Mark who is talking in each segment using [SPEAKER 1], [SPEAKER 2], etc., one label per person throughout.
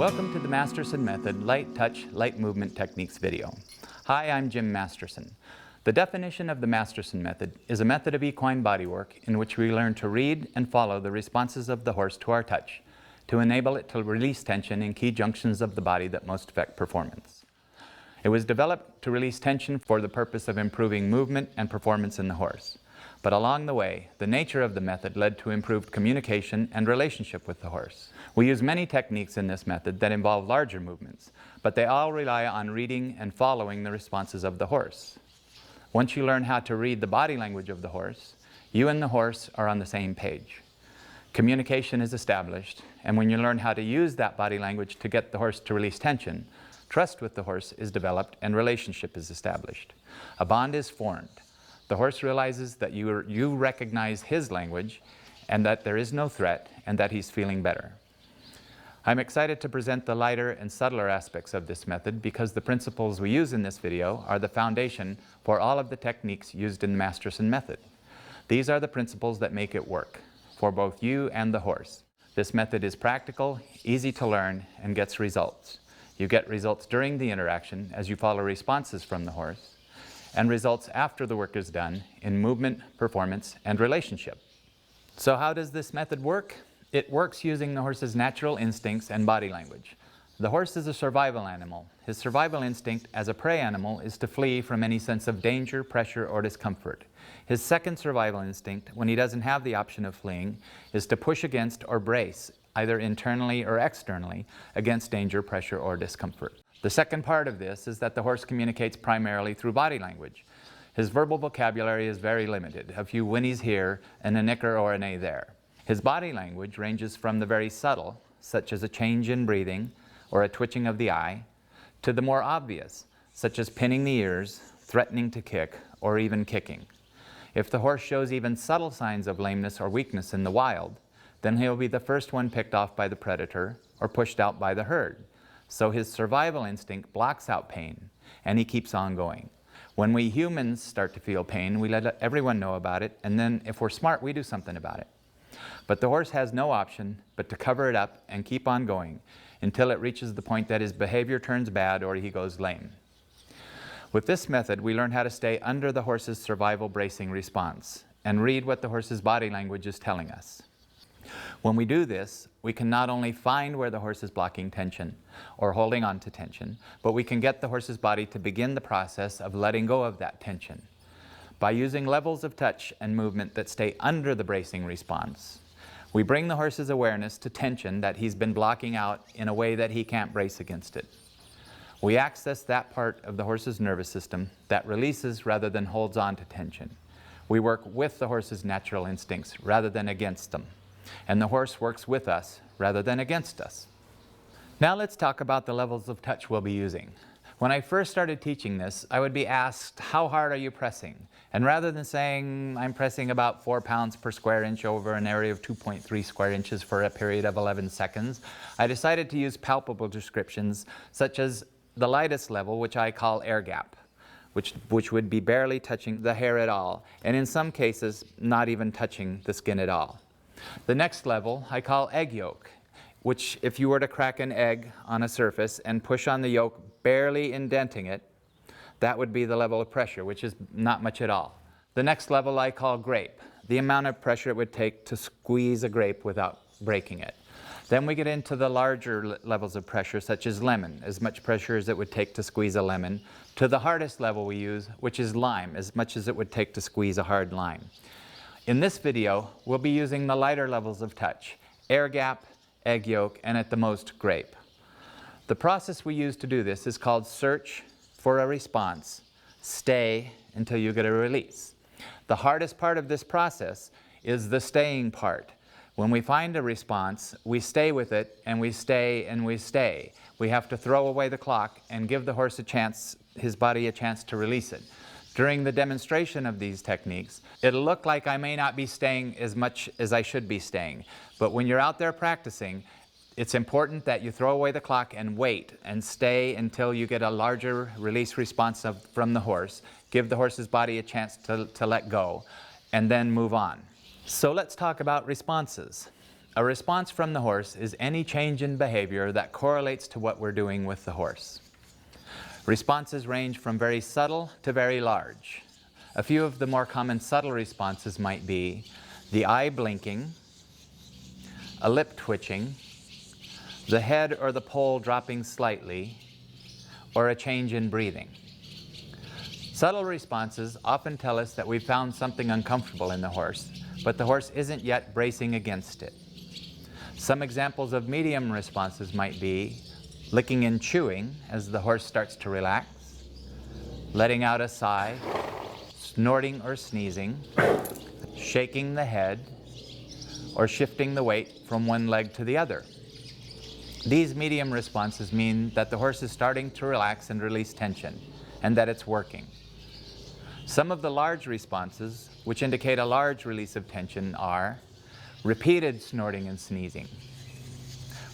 [SPEAKER 1] Welcome to the Masterson Method Light Touch, Light Movement Techniques video. Hi, I'm Jim Masterson. The definition of the Masterson Method is a method of equine bodywork in which we learn to read and follow the responses of the horse to our touch, to enable it to release tension in key junctions of the body that most affect performance. It was developed to release tension for the purpose of improving movement and performance in the horse. But along the way, the nature of the method led to improved communication and relationship with the horse. We use many techniques in this method that involve larger movements, but they all rely on reading and following the responses of the horse. Once you learn how to read the body language of the horse, you and the horse are on the same page. Communication is established, and when you learn how to use that body language to get the horse to release tension, trust with the horse is developed and relationship is established. A bond is formed. The horse realizes that you recognize his language and that there is no threat and that he's feeling better. I'm excited to present the lighter and subtler aspects of this method because the principles we use in this video are the foundation for all of the techniques used in the Masterson Method. These are the principles that make it work for both you and the horse. This method is practical, easy to learn, and gets results. You get results during the interaction as you follow responses from the horse, and results after the work is done in movement, performance, and relationship. So how does this method work? It works using the horse's natural instincts and body language. The horse is a survival animal. His survival instinct as a prey animal is to flee from any sense of danger, pressure, or discomfort. His second survival instinct, when he doesn't have the option of fleeing, is to push against or brace, either internally or externally, against danger, pressure, or discomfort. The second part of this is that the horse communicates primarily through body language. His verbal vocabulary is very limited, a few whinnies here and a nicker or a neigh there. His body language ranges from the very subtle, such as a change in breathing or a twitching of the eye, to the more obvious, such as pinning the ears, threatening to kick, or even kicking. If the horse shows even subtle signs of lameness or weakness in the wild, then he'll be the first one picked off by the predator or pushed out by the herd. So his survival instinct blocks out pain, and he keeps on going. When we humans start to feel pain, we let everyone know about it, and then if we're smart, we do something about it. But the horse has no option but to cover it up and keep on going until it reaches the point that his behavior turns bad or he goes lame. With this method, we learn how to stay under the horse's survival bracing response and read what the horse's body language is telling us. When we do this, we can not only find where the horse is blocking tension or holding on to tension, but we can get the horse's body to begin the process of letting go of that tension. By using levels of touch and movement that stay under the bracing response, we bring the horse's awareness to tension that he's been blocking out in a way that he can't brace against it. We access that part of the horse's nervous system that releases rather than holds on to tension. We work with the horse's natural instincts rather than against them. And the horse works with us rather than against us. Now let's talk about the levels of touch we'll be using. When I first started teaching this, I would be asked, how hard are you pressing? And rather than saying I'm pressing about 4 pounds per square inch over an area of 2.3 square inches for a period of 11 seconds, I decided to use palpable descriptions such as the lightest level, which I call air gap, which would be barely touching the hair at all, and in some cases not even touching the skin at all. The next level I call egg yolk, which if you were to crack an egg on a surface and push on the yolk, barely indenting it, that would be the level of pressure, which is not much at all. The next level I call grape, the amount of pressure it would take to squeeze a grape without breaking it. Then we get into the larger levels of pressure, such as lemon, as much pressure as it would take to squeeze a lemon, to the hardest level we use, which is lime, as much as it would take to squeeze a hard lime. In this video, we'll be using the lighter levels of touch, air gap, egg yolk, and at the most, grape. The process we use to do this is called search for a response, stay until you get a release. The hardest part of this process is the staying part. When we find a response, we stay with it, and we stay and we stay. We have to throw away the clock and give the horse a chance, his body a chance to release it. During the demonstration of these techniques, it'll look like I may not be staying as much as I should be staying. But when you're out there practicing, it's important that you throw away the clock and wait and stay until you get a larger release response from the horse. Give the horse's body a chance to let go, and then move on. So let's talk about responses. A response from the horse is any change in behavior that correlates to what we're doing with the horse. Responses range from very subtle to very large. A few of the more common subtle responses might be the eye blinking, a lip twitching, the head or the poll dropping slightly, or a change in breathing. Subtle responses often tell us that we've found something uncomfortable in the horse, but the horse isn't yet bracing against it. Some examples of medium responses might be licking and chewing as the horse starts to relax, letting out a sigh, snorting or sneezing, shaking the head, or shifting the weight from one leg to the other. These medium responses mean that the horse is starting to relax and release tension, and that it's working. Some of the large responses, which indicate a large release of tension, are repeated snorting and sneezing,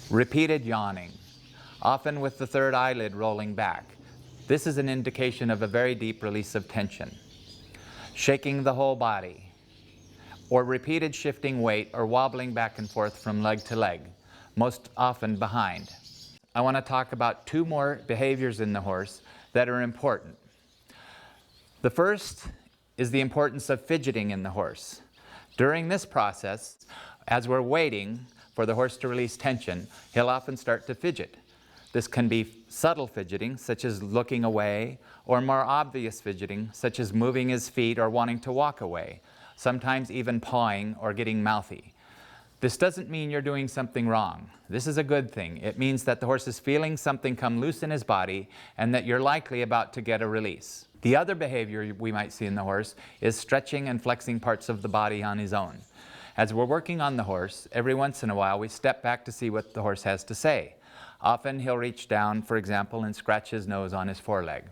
[SPEAKER 1] repeated yawning, often with the third eyelid rolling back. This is an indication of a very deep release of tension. Shaking the whole body, or repeated shifting weight or wobbling back and forth from leg to leg, most often behind. I want to talk about two more behaviors in the horse that are important. The first is the importance of fidgeting in the horse. During this process, as we're waiting for the horse to release tension, he'll often start to fidget. This can be subtle fidgeting, such as looking away, or more obvious fidgeting, such as moving his feet or wanting to walk away, sometimes even pawing or getting mouthy. This doesn't mean you're doing something wrong. This is a good thing. It means that the horse is feeling something come loose in his body and that you're likely about to get a release. The other behavior we might see in the horse is stretching and flexing parts of the body on his own. As we're working on the horse, every once in a while we step back to see what the horse has to say. Often he'll reach down, for example, and scratch his nose on his foreleg.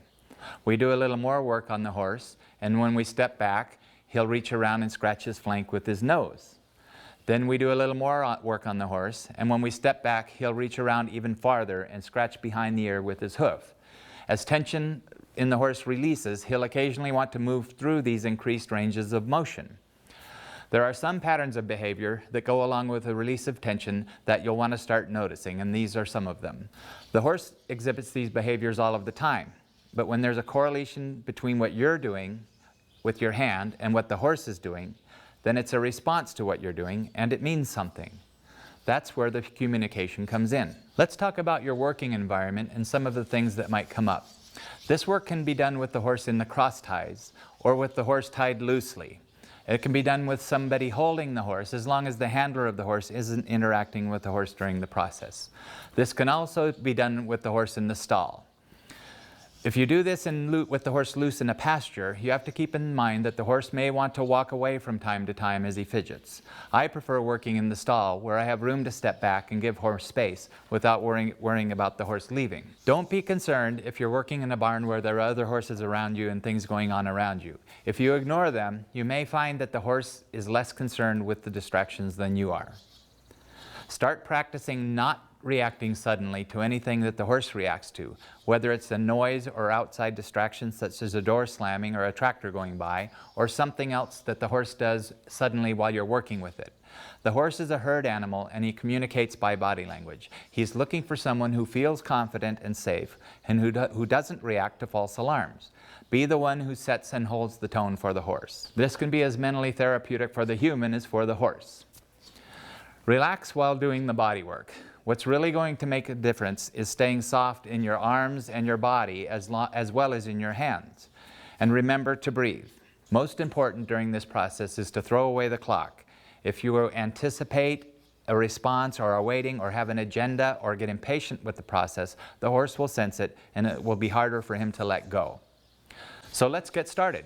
[SPEAKER 1] We do a little more work on the horse, and when we step back, he'll reach around and scratch his flank with his nose. Then we do a little more work on the horse, and when we step back, he'll reach around even farther and scratch behind the ear with his hoof. As tension in the horse releases, he'll occasionally want to move through these increased ranges of motion. There are some patterns of behavior that go along with the release of tension that you'll want to start noticing, and these are some of them. The horse exhibits these behaviors all of the time, but when there's a correlation between what you're doing with your hand and what the horse is doing, then it's a response to what you're doing, and it means something. That's where the communication comes in. Let's talk about your working environment and some of the things that might come up. This work can be done with the horse in the cross ties or with the horse tied loosely. It can be done with somebody holding the horse as long as the handler of the horse isn't interacting with the horse during the process. This can also be done with the horse in the stall. If you do this with the horse loose in a pasture, you have to keep in mind that the horse may want to walk away from time to time as he fidgets. I prefer working in the stall where I have room to step back and give horse space without worrying about the horse leaving. Don't be concerned if you're working in a barn where there are other horses around you and things going on around you. If you ignore them, you may find that the horse is less concerned with the distractions than you are. Start practicing not reacting suddenly to anything that the horse reacts to, whether it's a noise or outside distractions such as a door slamming or a tractor going by, or something else that the horse does suddenly while you're working with it. The horse is a herd animal and he communicates by body language. He's looking for someone who feels confident and safe and who doesn't react to false alarms. Be the one who sets and holds the tone for the horse. This can be as mentally therapeutic for the human as for the horse. Relax while doing the body work. What's really going to make a difference is staying soft in your arms and your body as well as in your hands. And remember to breathe. Most important during this process is to throw away the clock. If you anticipate a response or are waiting or have an agenda or get impatient with the process, the horse will sense it and it will be harder for him to let go. So let's get started.